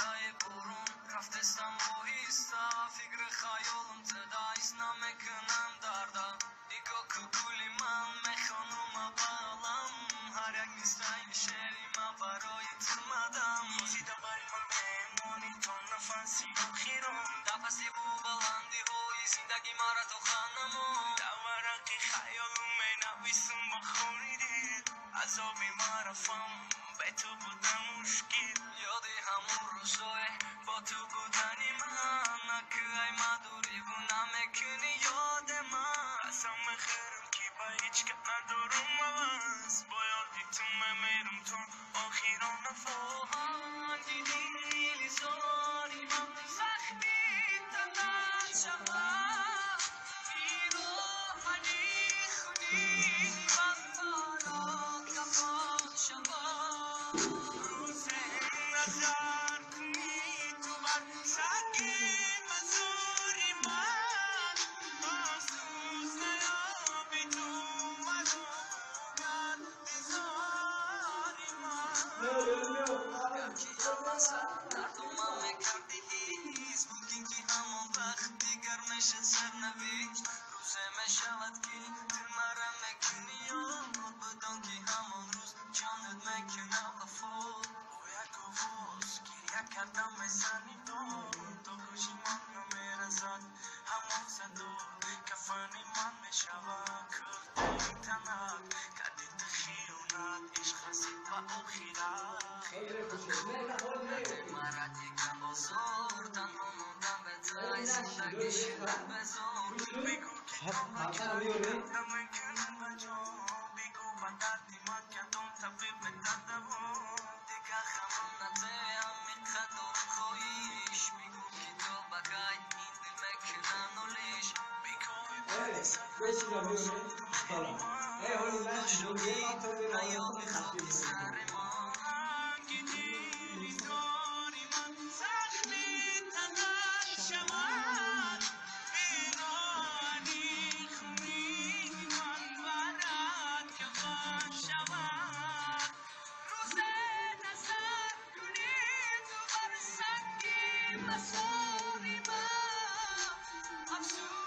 های برون رفتستم بایستا فکر خیالم تدایست نمیکنم دردم دیگه ککولی من میخوانم بالم هر یک نیستای شعری من برای تمدم موزیده بری من بمانی تا نفسی خیرم دفسی بو بلندی های زندگی مرا تو خانمون دورقی خیالم می نویسم بخوریدی عذابی مرفم به تو بودم مشکل یادی همون روزای با تو بودنی من نکه ای مدوری و نمیکنی یاد من قسم بخیرم که با هیچ که ندارم عوض با یادی تو میمیرم تا آخیران نفاهم دیدی زاری من زخمی تنت شود پیراهنی خونی من برا کفان شود روز نظر کنی تو بر سنگی مزوری من محسوس نیابی تو منو بودن بیزاری من یکی اول سر دردومم میکردی هیز ممکن که همان وقت دیگر میشه سرنوشت روزه میشود که تو مرا میکنی یاد بدان که همان روز جانت میکنم افاد با یک آواز گریه کردم میزنی تو گوشی من نمیرسد همان صدا کفنی من میشود کرده این تنک کردی تو خیونت عشق رسید به آخرت مرا دیگه بازار تنها موندم به تای زندگی شدن بزار بگو که کمک کردم میکنم بجا بگو با دردی من کردم طبیب دردم دیگه خمم نتیم میقدر خویش بگو که تو بگای این دل میکنم نولیش بگوی بردی سر نیابی خاکی سر من گیدی داری من زخمی تنت شود پیرانی خونی من برات کفن شود روز نظر کنی تو بر سنگی مساری من افسوس